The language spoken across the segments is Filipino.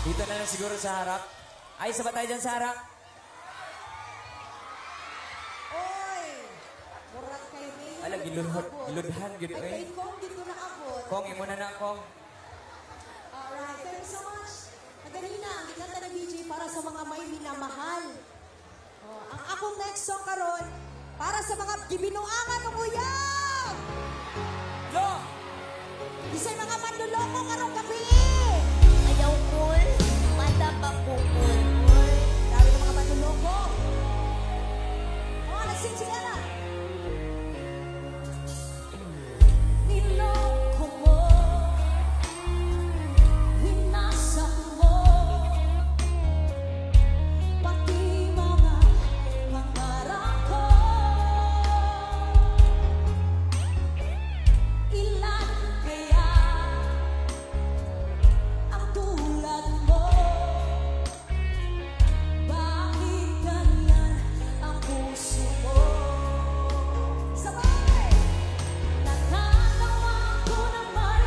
Dito na lang siguro sa harap. Ay, isa ba tayo dyan sa harap? Oy! Murat kayo ngayon. Alam, giludhan. Ay, Kong, dito na ako. Kong, imo na na, Kong. Alright, thank you so much. Naganina, ang giganta na DJ para sa mga may minamahal. Oh, ang akong next song karon para sa mga gibinuangan ng uyab! Lo! Isa'y mga manluloko karong gabi! Ayaw cool, mata pa pupul. Dami ng mga manluloko. Oh, nagsing sila na. Niloko mo, winasak mo, pati mga pangarap ko. Ilan kaya ang tulad mo? Bakit ganyan ang puso mo? Sabay! Natatawa ko naman.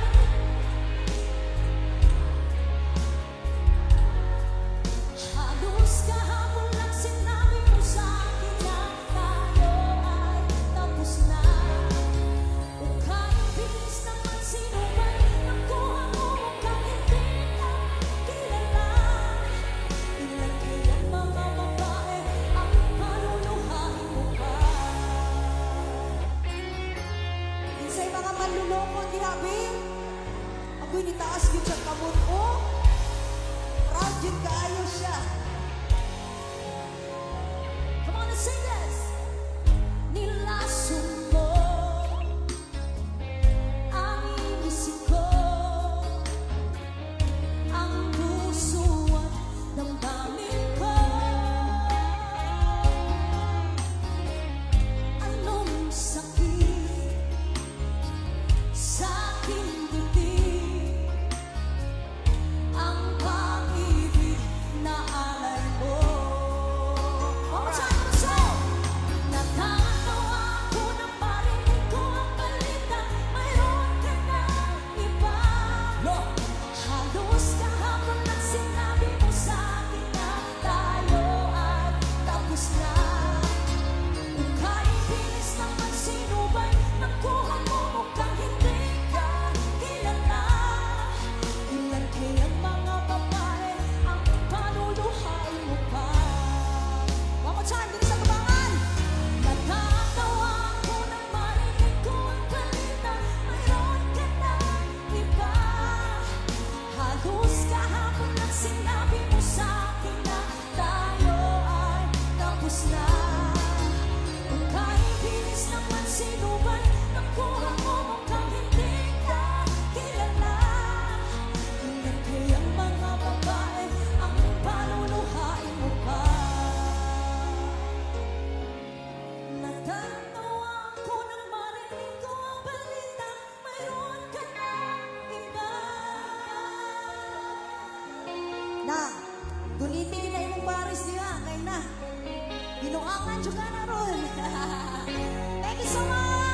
Halos kahapon lang sinabi mo sa akin na tayo ay tapos na. O kahit bilis naman sino ba nakuha mo mukhang hindi na kilala. Ilan kaya mga babae ang paluluhain mo pa? Isa'y mga manluloko grabe. Ako'y nitaas yun sa kamot ko. Proud yun kaayo siya. Come on, let's sing this! Nilason mo ang isip ko, ang puso at damdamin ko. Anong sakit sa aking dibdib, ang pag-ibig na alay mo. One more time, let's go! Natatawa ko na marinig ko ang balita, mayroon ka na iba. Lo! Halos kahapon lang sinabi mo sa akin na tayo ay tapos na. Kung kahit bilis naman sino ba'y nakuha mo mukhang hindi ka kilala. Ilan kayang mga babae ang panuluhain mo pa? One more time, dito sa tabangan! Natatawa ko nang marinig ko ang balita, mayroon ka na iba. Halos kahapon lang sinabi mo sa akin na tayo ay tapos na. Kung kahit bilis naman sino ba'y nakuha mo mukhang hindi ka kilala. Ilan kayang mga babae ang paluluhain mo pa? Natatawa ko nang marinig ko ang balita, mayroon ka na iba. Na, dulitin nila yung Paris niya, kaya na. Binuangan juga na ron. Thank you so much!